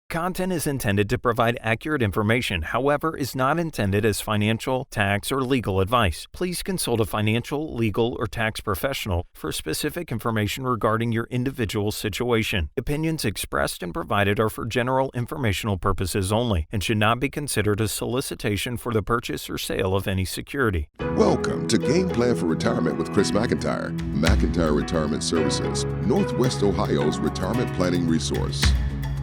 Content is intended to provide accurate information, however, is not intended as financial, tax, or legal advice. Please consult a financial, legal, or tax professional for specific information regarding your individual situation. Opinions expressed and provided are for general informational purposes only and should not be considered a solicitation for the purchase or sale of any security. Welcome to Game Plan for Retirement with Chris McIntire. McIntire Retirement Services, Northwest Ohio's retirement planning resource.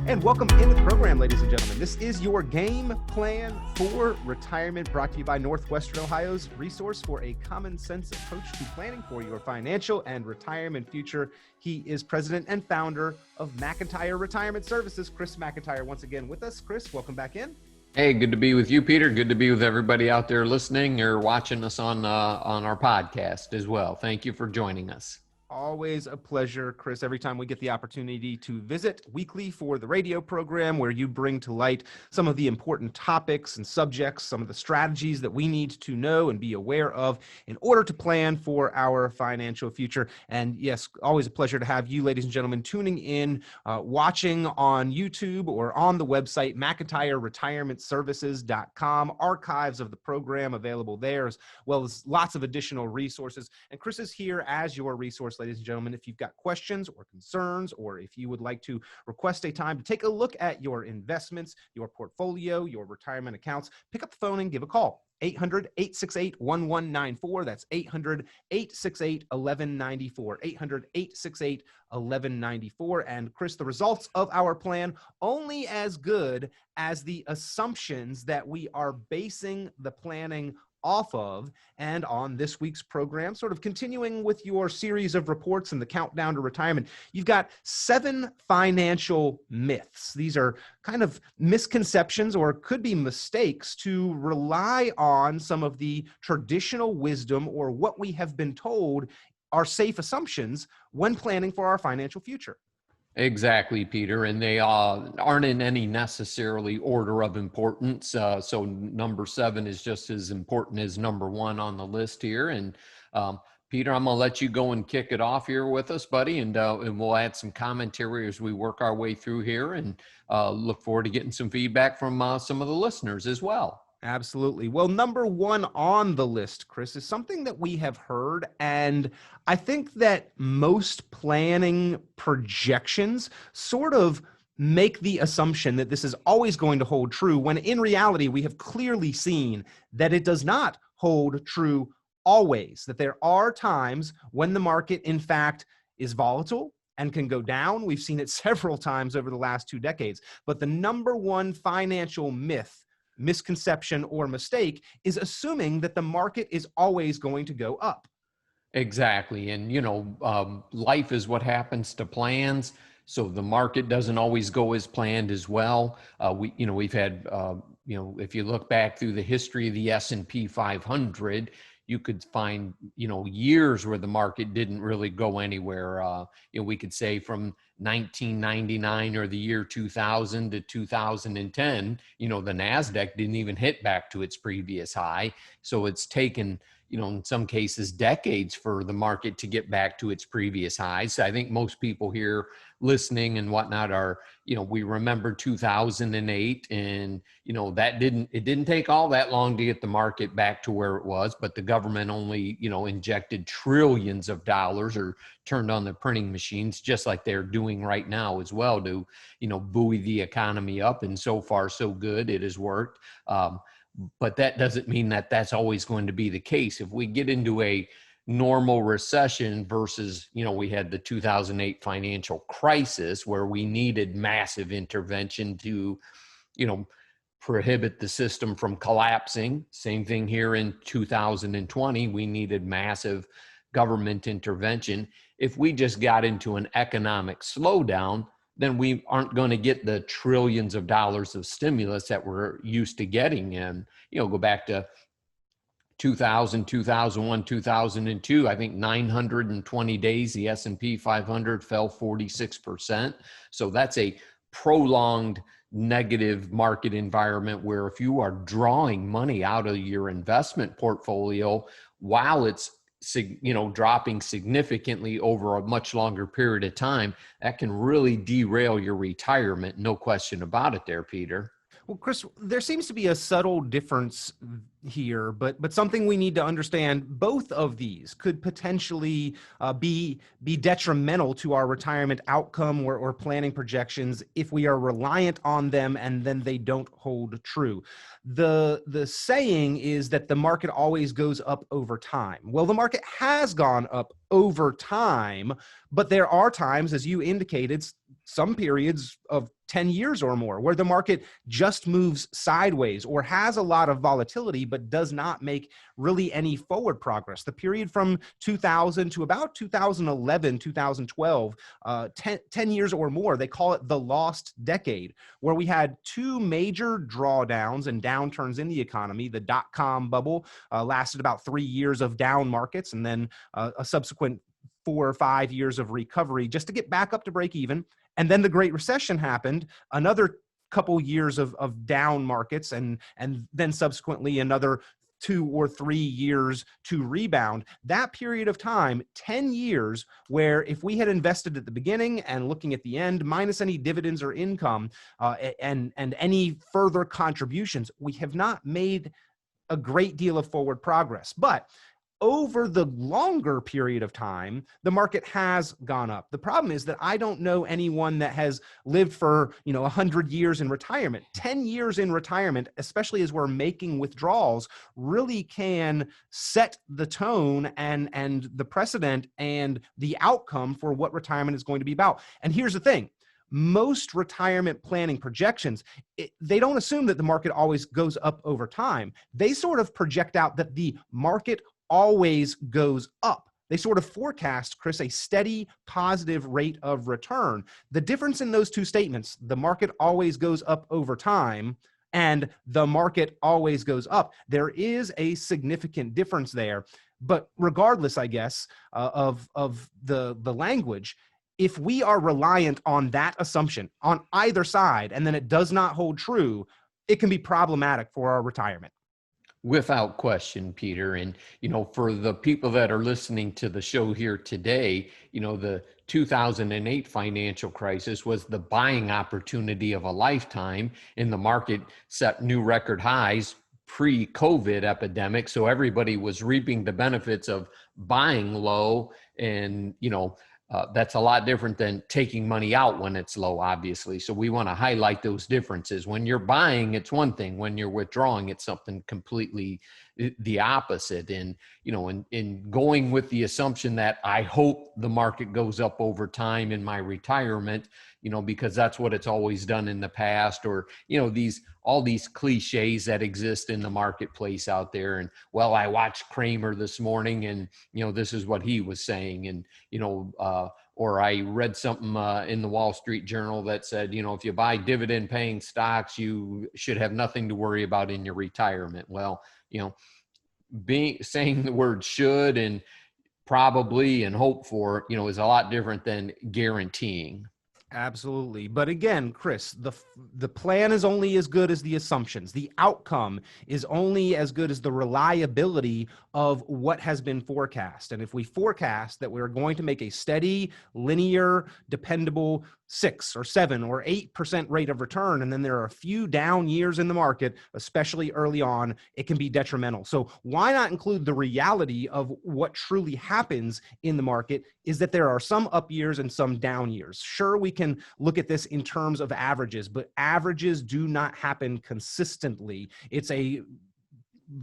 And welcome into the program, ladies and gentlemen. This is your Game Plan for Retirement, brought to you by Northwestern Ohio's resource for a common sense approach to planning for your financial and retirement future. He is president and founder of McIntire Retirement Services. Chris McIntire once again with us. Chris, welcome back in. Hey, good to be with you, Peter. Good to be with everybody out there listening or watching us on our podcast as well. Thank you for joining us. Always a pleasure, Chris, every time we get the opportunity to visit weekly for the radio program where you bring to light some of the important topics and subjects, some of the strategies that we need to know and be aware of in order to plan for our financial future. And yes, always a pleasure to have you, ladies and gentlemen, tuning in, watching on YouTube or on the website, McIntireRetirementServices.com. Archives of the program available there, as well as lots of additional resources. And Chris is here as your resource, ladies and gentlemen. If you've got questions or concerns, or if you would like to request a time to take a look at your investments, your portfolio, your retirement accounts, pick up the phone and give a call. 800-868-1194. That's 800-868-1194. 800-868-1194. And Chris, the results of our plan only as good as the assumptions that we are basing the planning off of. And on this week's program, sort of continuing with your series of reports and the countdown to retirement, you've got 7 financial myths. These are kind of misconceptions or could be mistakes to rely on some of the traditional wisdom or what we have been told are safe assumptions when planning for our financial future. Exactly, Peter, and they aren't in any necessarily order of importance. So number 7 is just as important as number 1 on the list here. And Peter, I'm going to let you go and kick it off here with us, buddy, and we'll add some commentary as we work our way through here, and look forward to getting some feedback from some of the listeners as well. Absolutely. Well, number 1 on the list, Chris, is something that we have heard, and I think that most planning projections sort of make the assumption that this is always going to hold true, when in reality, we have clearly seen that it does not hold true always, that there are times when the market, in fact, is volatile and can go down. We've seen it several times over the last 2 decades. But the number 1 financial myth, misconception, or mistake is assuming that the market is always going to go up. Exactly. And, life is what happens to plans. So the market doesn't always go as planned as well. We've had, if you look back through the history of the S&P 500, you could find, years where the market didn't really go anywhere. We could say from 1999 or the year 2000 to 2010, the NASDAQ didn't even hit back to its previous high. So it's taken, in some cases, decades for the market to get back to its previous highs. I think most people here listening and whatnot are, we remember 2008, and, it didn't take all that long to get the market back to where it was, but the government only, injected trillions of dollars or turned on the printing machines, just like they're doing right now as well, to, buoy the economy up. And so far, so good. It has worked. But that doesn't mean that that's always going to be the case. If we get into a normal recession versus, we had the 2008 financial crisis where we needed massive intervention to, prohibit the system from collapsing. Same thing here in 2020. We needed massive government intervention. If we just got into an economic slowdown, then we aren't going to get the trillions of dollars of stimulus that we're used to getting. And, go back to 2000, 2001, 2002, I think 920 days, the S&P 500 fell 46%. So that's a prolonged negative market environment where if you are drawing money out of your investment portfolio while it's dropping significantly over a much longer period of time, that can really derail your retirement. No question about it there, Peter. Well, Chris, there seems to be a subtle difference here, but something we need to understand. Both of these could potentially be detrimental to our retirement outcome or planning projections if we are reliant on them and then they don't hold true. The saying is that the market always goes up over time. Well, the market has gone up over time, but there are times, as you indicated, some periods of 10 years or more where the market just moves sideways or has a lot of volatility but does not make really any forward progress. The period from 2000 to about 2011, 2012, 10 years or more, they call it the lost decade, where we had two major drawdowns and downturns in the economy. The dot-com bubble lasted about 3 years of down markets, and then a subsequent 4 or 5 years of recovery just to get back up to break even. And then the Great Recession happened, another couple years of down markets, and then subsequently another 2 or 3 years to rebound. That period of time, 10 years, where if we had invested at the beginning and looking at the end, minus any dividends or income and any further contributions, we have not made a great deal of forward progress. But over the longer period of time, the market has gone up. The problem is that I don't know anyone that has lived for 100 years in retirement. 10 years in retirement, especially as we're making withdrawals, really can set the tone and the precedent and the outcome for what retirement is going to be about. And here's the thing. Most retirement planning projections, they don't assume that the market always goes up over time. They sort of project out that the market always goes up. They sort of forecast, Chris, a steady positive rate of return. The difference in those two statements, the market always goes up over time and the market always goes up, there is a significant difference there. But regardless, I guess, of the language, if we are reliant on that assumption on either side and then it does not hold true, it can be problematic for our retirement. Without question, Peter. And, for the people that are listening to the show here today, the 2008 financial crisis was the buying opportunity of a lifetime, and the market set new record highs pre-COVID epidemic. So everybody was reaping the benefits of buying low, and, that's a lot different than taking money out when it's low, obviously. So we want to highlight those differences. When you're buying, it's one thing. When you're withdrawing, it's something completely the opposite. And, in going with the assumption that I hope the market goes up over time in my retirement, because that's what it's always done in the past, or, all these cliches that exist in the marketplace out there. And, well, I watched Kramer this morning and, this is what he was saying. And, or I read something in the Wall Street Journal that said, if you buy dividend paying stocks, you should have nothing to worry about in your retirement. Well, saying the word should and probably and hope for, is a lot different than guaranteeing. Absolutely. But again, Chris, the plan is only as good as the assumptions. The outcome is only as good as the reliability of what has been forecast. And if we forecast that we're going to make a steady, linear, dependable 6 or 7 or 8% rate of return, and then there are a few down years in the market, especially early on, it can be detrimental. So why not include the reality of what truly happens in the market is that there are some up years and some down years. Sure, we can look at this in terms of averages, but averages do not happen consistently. It's a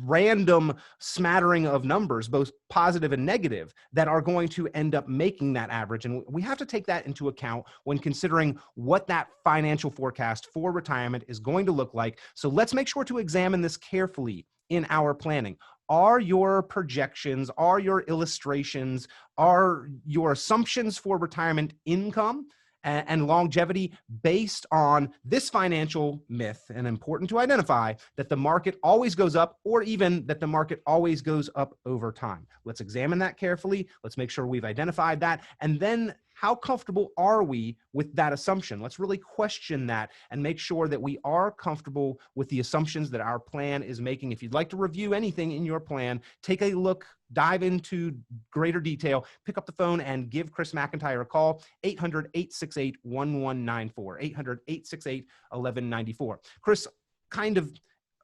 random smattering of numbers, both positive and negative, that are going to end up making that average. And we have to take that into account when considering what that financial forecast for retirement is going to look like. So let's make sure to examine this carefully in our planning. Are your projections, are your illustrations, are your assumptions for retirement income and longevity based on this financial myth, and important to identify, that the market always goes up, or even that the market always goes up over time? Let's examine that carefully. Let's make sure we've identified that, and then how comfortable are we with that assumption? Let's really question that and make sure that we are comfortable with the assumptions that our plan is making. If you'd like to review anything in your plan, take a look, dive into greater detail, pick up the phone and give Chris McIntire a call, 800-868-1194, 800-868-1194. Chris, kind of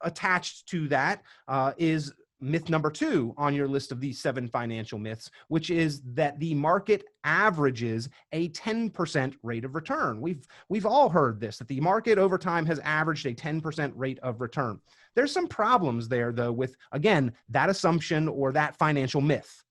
attached to that is myth number 2 on your list of these 7 financial myths, which is that the market averages a 10% rate of return. We've all heard this, that the market over time has averaged a 10% rate of return. There's some problems there, though, with, again, that assumption or that financial myth.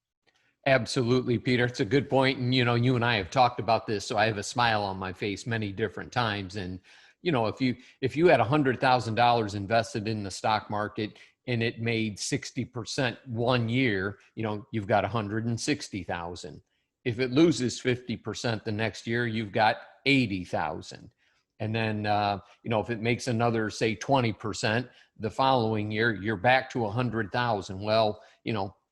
Absolutely, Peter. It's a good point. And, you and I have talked about this, so I have a smile on my face many different times. And, if you had $100,000 invested in the stock market and it made 60% one year, you've got 160,000. If it loses 50% the next year, you've got 80,000. And then, if it makes another, say, 20% the following year, you're back to 100,000. Well,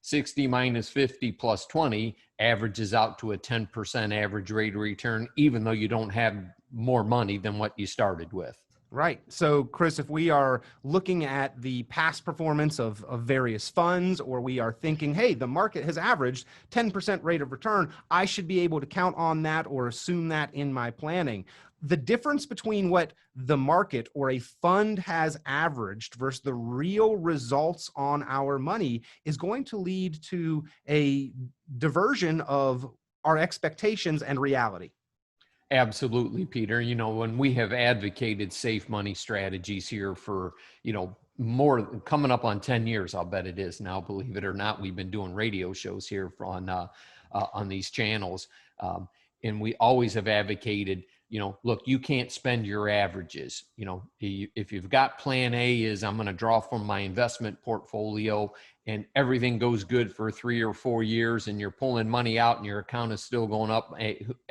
60 minus 50 plus 20 averages out to a 10% average rate of return, even though you don't have more money than what you started with. Right. So, Chris, if we are looking at the past performance of various funds, or we are thinking, hey, the market has averaged 10% rate of return, I should be able to count on that or assume that in my planning. The difference between what the market or a fund has averaged versus the real results on our money is going to lead to a diversion of our expectations and reality. Absolutely, Peter. When we have advocated safe money strategies here for, more coming up on 10 years, I'll bet it is now, believe it or not, we've been doing radio shows here on these channels. And we always have advocated, look, you can't spend your averages. If you've got plan A is I'm going to draw from my investment portfolio and everything goes good for 3 or 4 years and you're pulling money out and your account is still going up,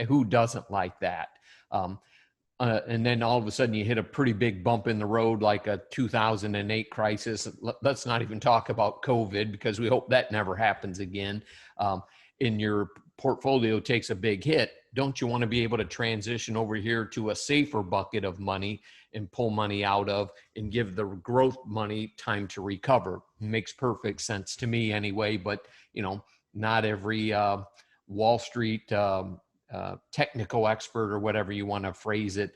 who doesn't like that? And then all of a sudden you hit a pretty big bump in the road, like a 2008 crisis. Let's not even talk about COVID, because we hope that never happens again. In your portfolio takes a big hit. Don't you want to be able to transition over here to a safer bucket of money and pull money out of and give the growth money time to recover? Makes perfect sense to me anyway, but not every Wall Street technical expert, or whatever you want to phrase it,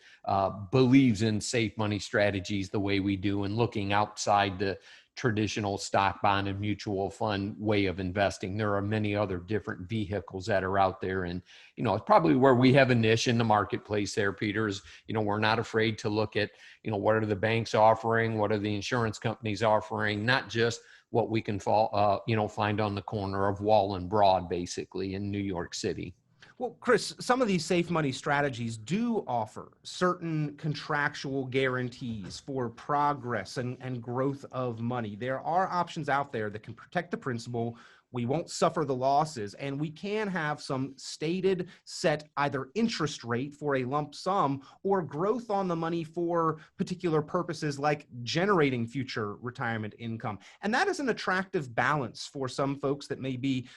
believes in safe money strategies the way we do, and looking outside the traditional stock, bond, and mutual fund way of investing. There are many other different vehicles that are out there. And, it's probably where we have a niche in the marketplace there, Peter, is, we're not afraid to look at, what are the banks offering? What are the insurance companies offering? Not just what we can find on the corner of Wall and Broad, basically, in New York City. Well, Chris, some of these safe money strategies do offer certain contractual guarantees for progress and growth of money. There are options out there that can protect the principal. We won't suffer the losses, and we can have some stated set either interest rate for a lump sum or growth on the money for particular purposes like generating future retirement income. And that is an attractive balance for some folks that may be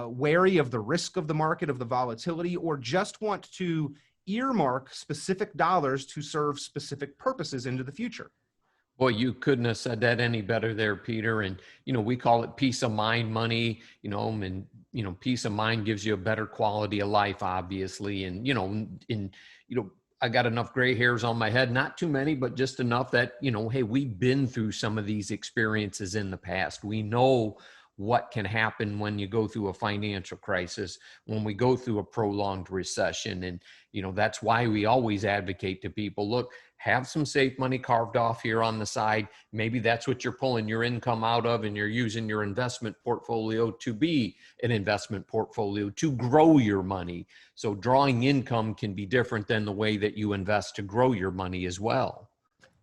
wary of the risk of the market, of the volatility, or just want to earmark specific dollars to serve specific purposes into the future. Boy, you couldn't have said that any better there, Peter. And, we call it peace of mind money, and, peace of mind gives you a better quality of life, obviously. And, I got enough gray hairs on my head, not too many, but just enough that, hey, we've been through some of these experiences in the past. We know what can happen when you go through a financial crisis, when we go through a prolonged recession. And, that's why we always advocate to people, look, have some safe money carved off here on the side. Maybe that's what you're pulling your income out of, and you're using your investment portfolio to be an investment portfolio to grow your money. So drawing income can be different than the way that you invest to grow your money as well.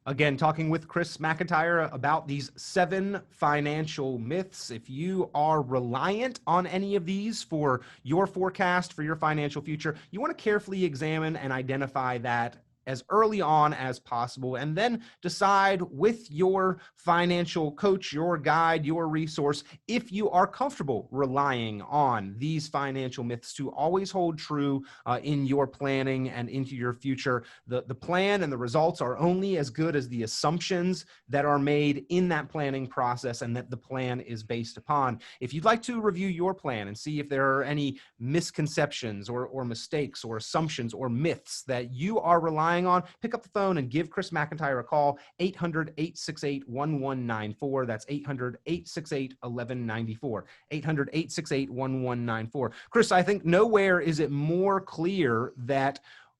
Again, talking with Chris McIntire about these 7 financial myths. If you are reliant on any of these for your forecast, for your financial future, you want to carefully examine and identify that as early on as possible, and then decide with your financial coach, your guide, your resource, if you are comfortable relying on these financial myths to always hold true in your planning and into your future. The plan and the results are only as good as the assumptions that are made in that planning process and that the plan is based upon. If you'd like to review your plan and see if there are any misconceptions or mistakes or assumptions or myths that you are relying on, pick up the phone and give Chris McIntire a call, 800-868-1194. That's 800-868-1194. 800-868-1194. Chris, I think nowhere is it more clear that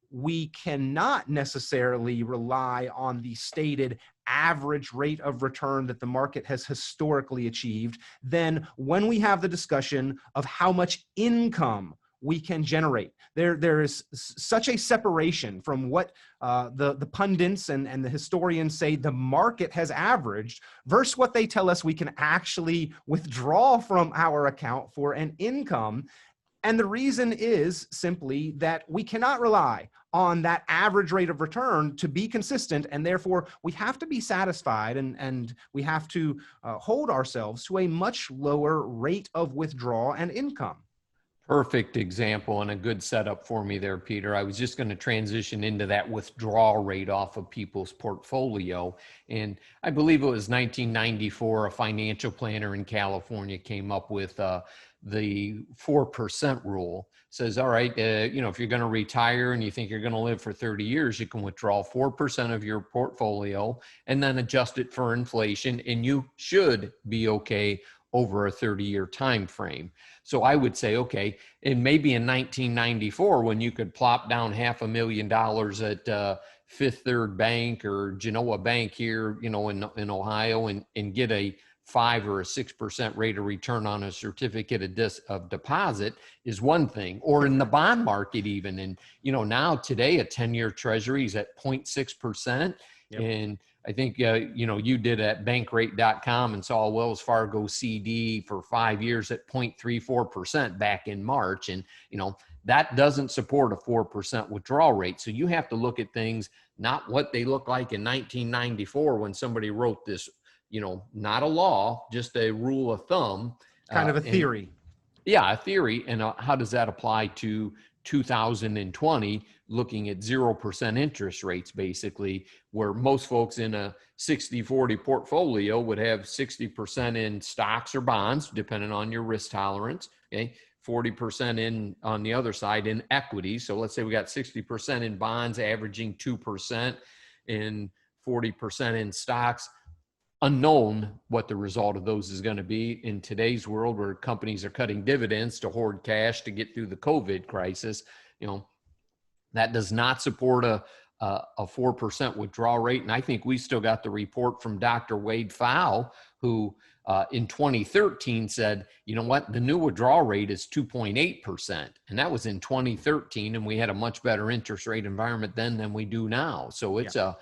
we cannot necessarily rely on the stated average rate of return that the market has historically achieved than when we have the discussion of how much income we can generate. There is such a separation from what the pundits and the historians say the market has averaged versus what they tell us we can actually withdraw from our account for an income. And the reason is simply that we cannot rely on that average rate of return to be consistent, and therefore we have to be satisfied and we have to hold ourselves to a much lower rate of withdrawal and income. Perfect example and a good setup for me there, Peter. I was just going to transition into that withdrawal rate off of people's portfolio. And I believe it was 1994, a financial planner in California came up with the 4% rule. Says, all right, if you're going to retire and you think you're going to live for 30 years, you can withdraw 4% of your portfolio and then adjust it for inflation, and you should be okay over a 30-year time frame. So I would say, okay, and maybe in 1994, when you could plop down $500,000 at Fifth Third Bank or Genoa Bank here, in Ohio, and get a 5 or a 6% rate of return on a certificate of deposit is one thing, or in the bond market even. And, now today a 10-year treasury is at 0.6%. Yep. And I think, you did at bankrate.com and saw a Wells Fargo CD for 5 years at 0.34% back in March. And, that doesn't support a 4% withdrawal rate. So you have to look at things, not what they look like in 1994 when somebody wrote this, not a law, just a rule of thumb. Kind of a theory. Yeah, a theory. And how does that apply to 2020, looking at 0% interest rates, basically, where most folks in a 60-40 portfolio would have 60% in stocks or bonds, depending on your risk tolerance, okay? 40% in, on the other side, in equity. So let's say we got 60% in bonds, averaging 2%, and 40% in stocks. Unknown what the result of those is going to be in today's world, where companies are cutting dividends to hoard cash to get through the COVID crisis. That does not support a 4% withdrawal rate. And I think we still got the report from Dr. Wade Pfau, who in 2013 said, the new withdrawal rate is 2.8%. And that was in 2013. And we had a much better interest rate environment then than we do now. So it's the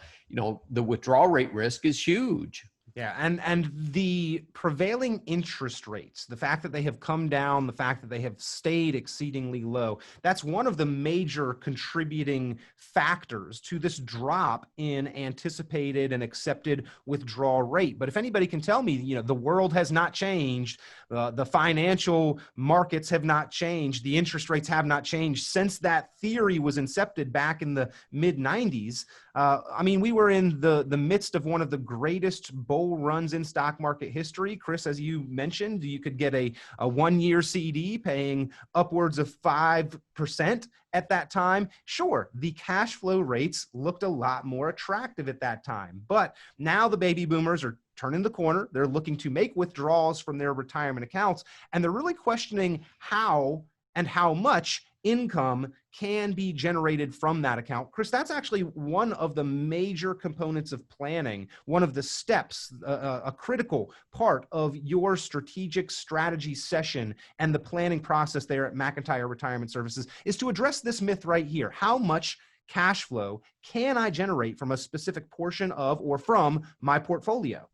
withdrawal rate risk is huge. Yeah, and the prevailing interest rates, the fact that they have come down, the fact that they have stayed exceedingly low, that's one of the major contributing factors to this drop in anticipated and accepted withdrawal rate. But if anybody can tell me, the world has not changed, the financial markets have not changed, the interest rates have not changed since that theory was incepted back in the mid-90s. We were in the midst of one of the greatest bull runs in stock market history. Chris, as you mentioned, you could get a 1-year CD paying upwards of 5% at that time. Sure, the cash flow rates looked a lot more attractive at that time, but now the baby boomers are turning the corner. They're looking to make withdrawals from their retirement accounts, and they're really questioning how and how much income can be generated from that account. Chris, that's actually one of the major components of planning, one of the steps, a critical part of your strategic strategy session and the planning process there at McIntire Retirement Services is to address this myth right here. How much cash flow can I generate from a specific portion of or from my portfolio?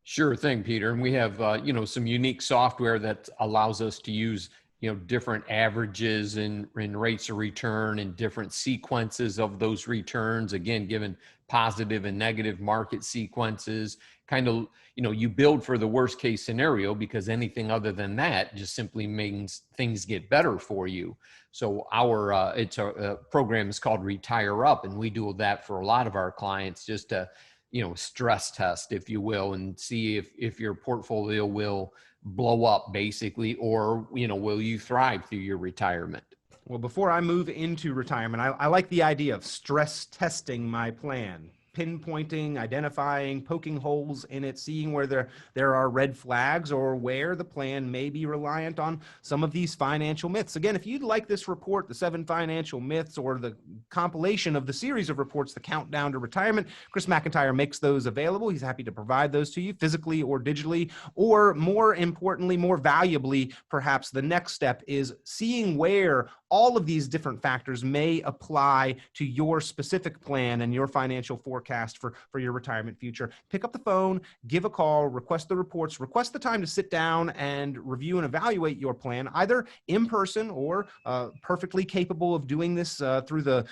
Sure thing, Peter. And we have, some unique software that allows us to use different averages in rates of return and different sequences of those returns, again, given positive and negative market sequences, kind of, you build for the worst case scenario, because anything other than that just simply means things get better for you. So our it's a program is called Retire Up, and we do that for a lot of our clients, just to stress test, if you will, and see if your portfolio will blow up, basically, or will you thrive through your retirement. Well, before I move into retirement, I like the idea of stress testing my plan, pinpointing, identifying, poking holes in it, seeing where there are red flags or where the plan may be reliant on some of these financial myths. Again, if you'd like this report, the 7 financial myths, or the compilation of the series of reports, the Countdown to Retirement, Chris McIntire makes those available. He's happy to provide those to you physically or digitally, or more importantly, more valuably, perhaps the next step is seeing where all of these different factors may apply to your specific plan and your financial forecast for your retirement future. Pick up the phone, give a call, request the reports, request the time to sit down and review and evaluate your plan, either in person or perfectly capable of doing this through the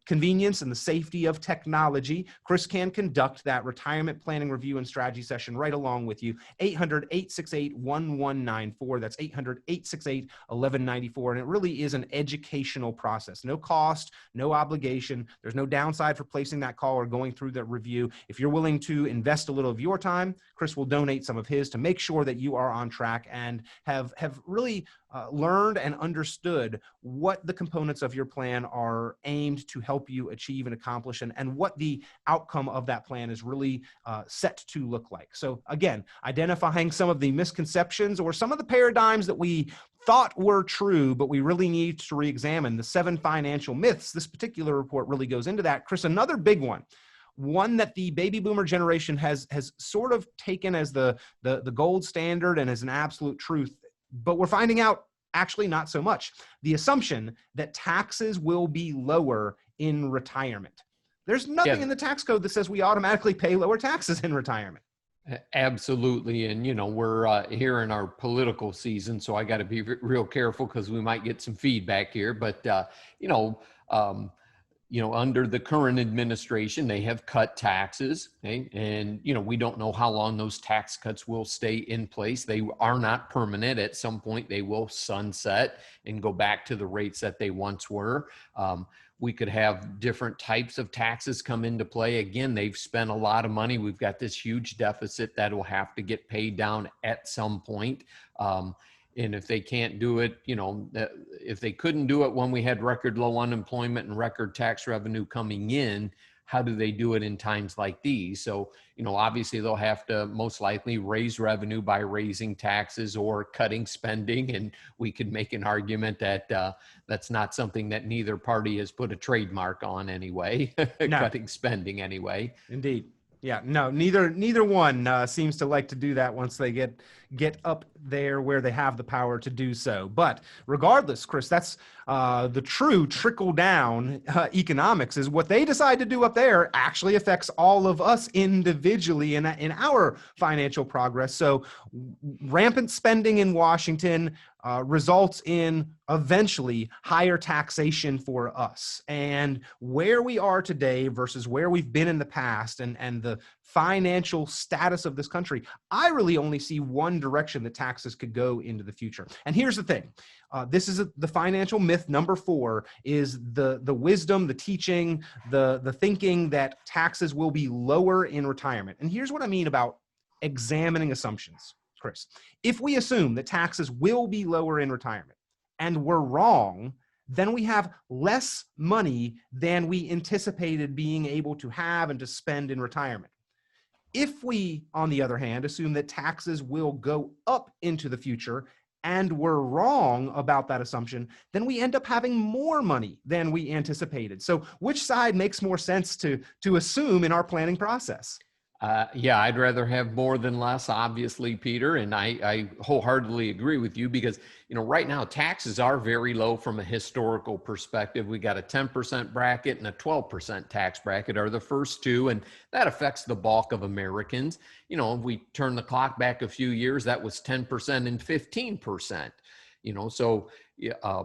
convenience and the safety of technology. Chris can conduct that retirement planning review and strategy session right along with you. 800-868-1194. That's 800-868-1194. And it really is an educational process. No cost, no obligation. There's no downside for placing that call or going through the review. If you're willing to invest a little of your time, Chris will donate some of his to make sure that you are on track and have really learned and understood what the components of your plan are aimed to help you achieve and accomplish, and what the outcome of that plan is really set to look like. So again, identifying some of the misconceptions or some of the paradigms that we thought were true, but we really need to re-examine. The 7 financial myths, this particular report really goes into that. Chris, another big one that the baby boomer generation has sort of taken as the gold standard and as an absolute truth, but we're finding out actually not so much. The assumption that taxes will be lower in retirement. There's nothing in the tax code that says we automatically pay lower taxes in retirement. Absolutely. And, we're here in our political season, so I got to be real careful because we might get some feedback here. But, under the current administration, they have cut taxes. Okay? And, we don't know how long those tax cuts will stay in place. They are not permanent. At some point, they will sunset and go back to the rates that they once were. We could have different types of taxes come into play. Again, they've spent a lot of money. We've got this huge deficit that will have to get paid down at some point. And if they can't do it, if they couldn't do it when we had record low unemployment and record tax revenue coming in, how do they do it in times like these? So, obviously they'll have to most likely raise revenue by raising taxes or cutting spending. And we could make an argument that that's not something that neither party has put a trademark on anyway, cutting spending anyway. Indeed. Yeah, no, neither one seems to like to do that once they get up there where they have the power to do so. But regardless, Chris, that's the true trickle down economics is what they decide to do up there actually affects all of us individually in our financial progress. So rampant spending in Washington results in eventually higher taxation for us. And where we are today versus where we've been in the past and the financial status of this country, I really only see one direction that taxes could go into the future. And here's the thing. This is the financial myth number 4 is the wisdom, the teaching, the thinking that taxes will be lower in retirement. And here's what I mean about examining assumptions, Chris. If we assume that taxes will be lower in retirement and we're wrong, then we have less money than we anticipated being able to have and to spend in retirement. If we, on the other hand, assume that taxes will go up into the future and we're wrong about that assumption, then we end up having more money than we anticipated. So which side makes more sense to assume in our planning process? Yeah, I'd rather have more than less, obviously, Peter. And I wholeheartedly agree with you because, right now taxes are very low from a historical perspective. We got a 10% bracket and a 12% tax bracket are the first two, and that affects the bulk of Americans. If we turn the clock back a few years, that was 10% and 15%. So, yeah,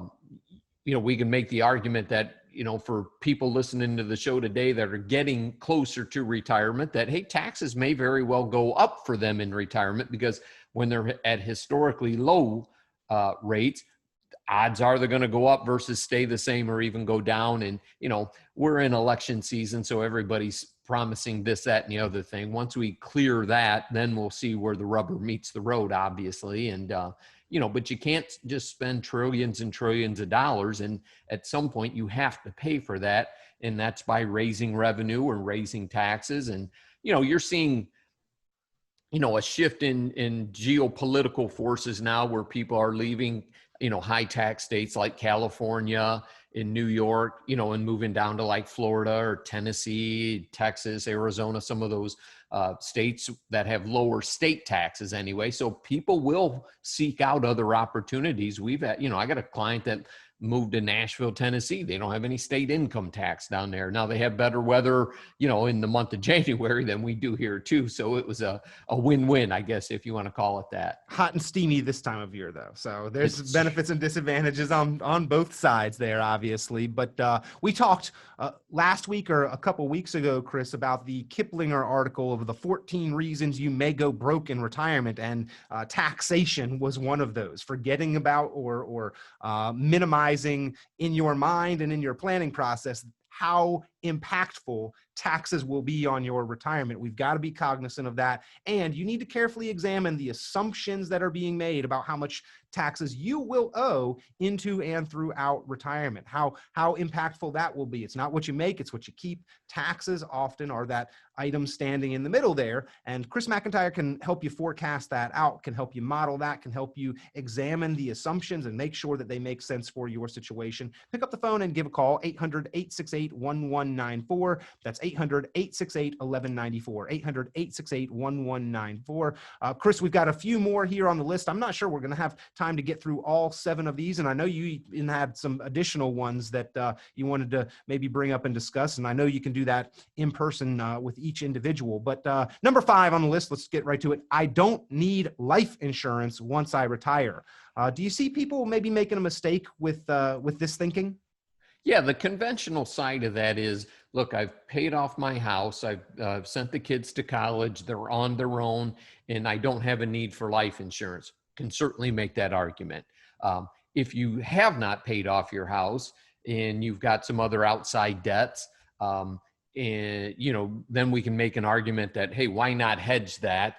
we can make the argument that, for people listening to the show today that are getting closer to retirement, that, hey, taxes may very well go up for them in retirement, because when they're at historically low rates, odds are they're going to go up versus stay the same or even go down. And, we're in election season, so everybody's promising this, that, and the other thing. Once we clear that, then we'll see where the rubber meets the road, obviously. And, but you can't just spend trillions and trillions of dollars. And at some point you have to pay for that. And that's by raising revenue or raising taxes. And, you're seeing, a shift in geopolitical forces now, where people are leaving, high tax states like California, in New York, and moving down to like Florida or Tennessee, Texas, Arizona, some of those states that have lower state taxes anyway. So people will seek out other opportunities. We've had, I got a client that moved to Nashville, Tennessee. They don't have any state income tax down there. Now they have better weather, in the month of January than we do here too. So it was a win-win, I guess, if you want to call it that. Hot and steamy this time of year, though. So there's benefits and disadvantages on both sides there, obviously. But we talked last week or a couple weeks ago, Chris, about the Kiplinger article of the 14 reasons you may go broke in retirement. And taxation was one of those. Forgetting about or minimizing in your mind and in your planning process how impactful taxes will be on your retirement. We've got to be cognizant of that. And you need to carefully examine the assumptions that are being made about how much taxes you will owe into and throughout retirement, how impactful that will be. It's not what you make, it's what you keep. Taxes often are that item standing in the middle there. And Chris McIntire can help you forecast that out, can help you model that, can help you examine the assumptions and make sure that they make sense for your situation. Pick up the phone and give a call, 800-868-1194. That's 800-868-1194, 800-868-1194. Chris, we've got a few more here on the list. I'm not sure we're going to have time to get through all 7 of these. And I know you even had some additional ones that you wanted to maybe bring up and discuss. And I know you can do that in person with each individual. But number 5 on the list, let's get right to it. I don't need life insurance once I retire. Do you see people maybe making a mistake with this thinking? Yeah, the conventional side of that is, look, I've paid off my house. I've sent the kids to college. They're on their own, and I don't have a need for life insurance. Can certainly make that argument. If you have not paid off your house and you've got some other outside debts, and then we can make an argument that, hey, why not hedge that?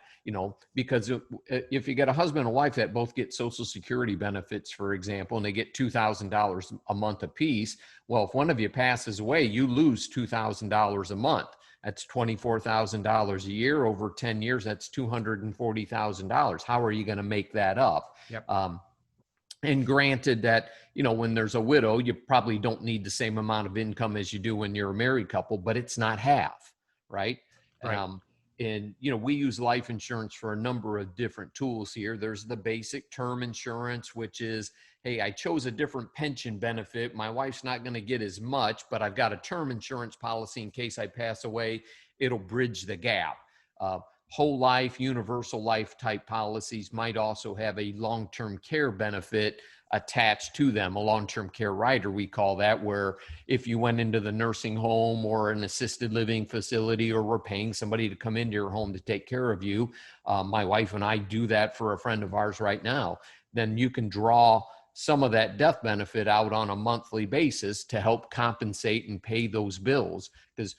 Because if you get a husband and wife that both get Social Security benefits, for example, and they get $2,000 a month apiece, well, if one of you passes away, you lose $2,000 a month. That's $24,000 a year. Over 10 years, that's $240,000. How are you going to make that up? Yep. And granted that, when there's a widow, you probably don't need the same amount of income as you do when you're a married couple, but it's not half, right? Right. And, we use life insurance for a number of different tools here. There's the basic term insurance, which is, hey, I chose a different pension benefit. My wife's not going to get as much, but I've got a term insurance policy in case I pass away. It'll bridge the gap. Whole life, universal life type policies might also have a long-term care benefit attached to them, a long-term care rider, we call that, where if you went into the nursing home or an assisted living facility, or were paying somebody to come into your home to take care of you, my wife and I do that for a friend of ours right now, then you can draw some of that death benefit out on a monthly basis to help compensate and pay those bills. Because,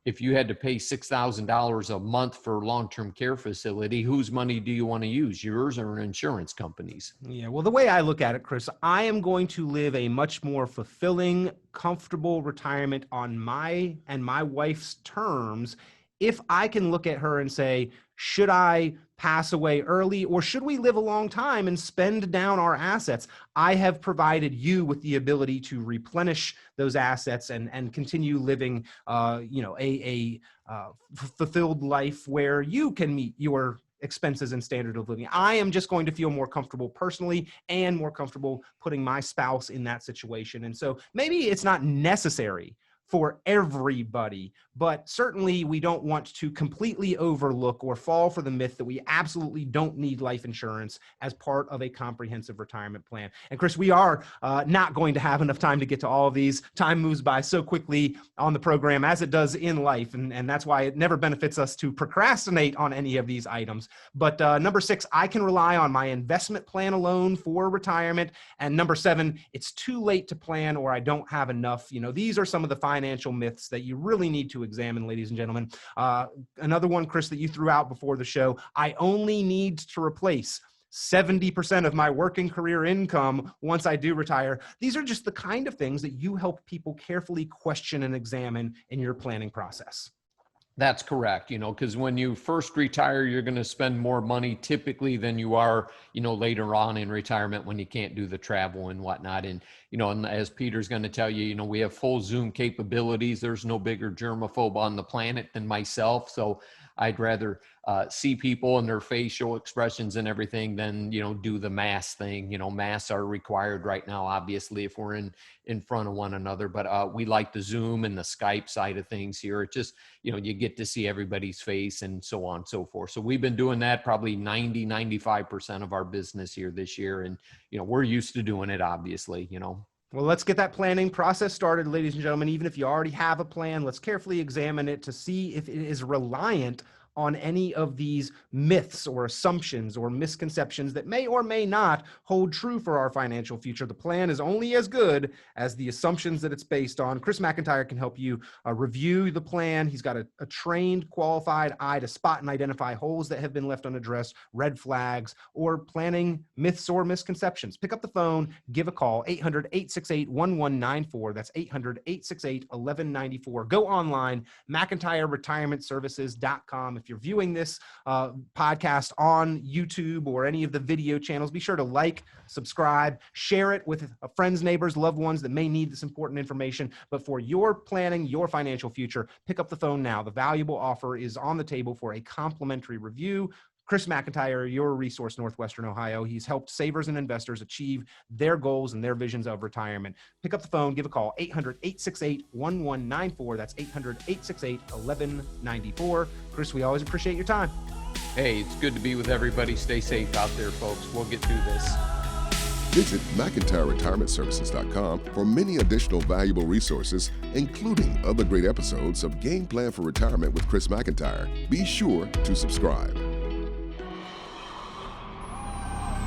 if you had to pay $6,000 a month for a long-term care facility, whose money do you want to use, yours or an insurance company's? Yeah, well, the way I look at it, Chris, I am going to live a much more fulfilling, comfortable retirement on my and my wife's terms if I can look at her and say, should I pass away early, or should we live a long time and spend down our assets? I have provided you with the ability to replenish those assets and continue living, a fulfilled life where you can meet your expenses and standard of living. I am just going to feel more comfortable personally and more comfortable putting my spouse in that situation. And so maybe it's not necessary for everybody, but certainly we don't want to completely overlook or fall for the myth that we absolutely don't need life insurance as part of a comprehensive retirement plan. And Chris, we are not going to have enough time to get to all of these. Time moves by so quickly on the program, as it does in life, and that's why it never benefits us to procrastinate on any of these items. But number 6, I can rely on my investment plan alone for retirement. And number 7, it's too late to plan, or I don't have enough. These are some of the financial myths that you really need to examine, ladies and gentlemen. Another one, Chris, that you threw out before the show: I only need to replace 70% of my working career income once I do retire. These are just the kind of things that you help people carefully question and examine in your planning process. That's correct, because when you first retire, you're going to spend more money typically than you are, later on in retirement when you can't do the travel and whatnot. And, and as Peter's going to tell you, we have full Zoom capabilities. There's no bigger germaphobe on the planet than myself. So I'd rather see people and their facial expressions and everything than, do the mask thing. Masks are required right now, obviously, if we're in front of one another. But we like the Zoom and the Skype side of things here. It just, you get to see everybody's face and so on and so forth. So we've been doing that probably 95% of our business here this year. And, we're used to doing it, obviously, Well, let's get that planning process started, ladies and gentlemen. Even if you already have a plan, let's carefully examine it to see if it is reliant on any of these myths or assumptions or misconceptions that may or may not hold true for our financial future. The plan is only as good as the assumptions that it's based on. Chris McIntire can help you review the plan. He's got a trained, qualified eye to spot and identify holes that have been left unaddressed, red flags, or planning myths or misconceptions. Pick up the phone, give a call, 800-868-1194. That's 800-868-1194. Go online, McIntireRetirementServices.com. If you're viewing this podcast on YouTube or any of the video channels, be sure to like, subscribe, share it with friends, neighbors, loved ones that may need this important information. But for your planning, your financial future, pick up the phone now. The valuable offer is on the table for a complimentary review. Chris McIntire, your resource, Northwestern Ohio. He's helped savers and investors achieve their goals and their visions of retirement. Pick up the phone, give a call, 800-868-1194. That's 800-868-1194. Chris, we always appreciate your time. Hey, it's good to be with everybody. Stay safe out there, folks. We'll get through this. Visit McIntireRetirementServices.com for many additional valuable resources, including other great episodes of Game Plan for Retirement with Chris McIntire. Be sure to subscribe.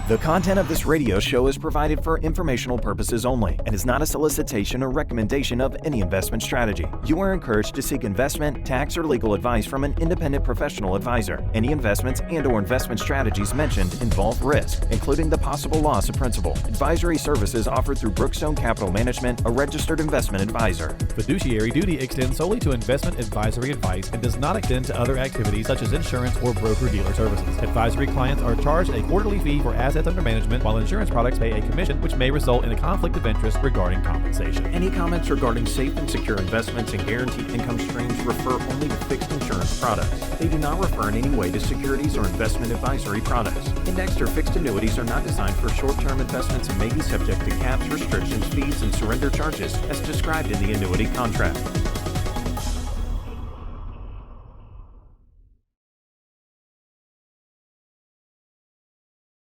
The content of this radio show is provided for informational purposes only and is not a solicitation or recommendation of any investment strategy. You are encouraged to seek investment, tax, or legal advice from an independent professional advisor. Any investments and/or investment strategies mentioned involve risk, including the possible loss of principal. Advisory services offered through Brookstone Capital Management, a registered investment advisor. Fiduciary duty extends solely to investment advisory advice and does not extend to other activities such as insurance or broker-dealer services. Advisory clients are charged a quarterly fee for assets under management, while insurance products pay a commission, which may result in a conflict of interest regarding compensation. Any comments regarding safe and secure investments and guaranteed income streams refer only to fixed insurance products. They do not refer in any way to securities or investment advisory products. Indexed or fixed annuities are not designed for short-term investments and may be subject to caps, restrictions, fees, and surrender charges as described in the annuity contract.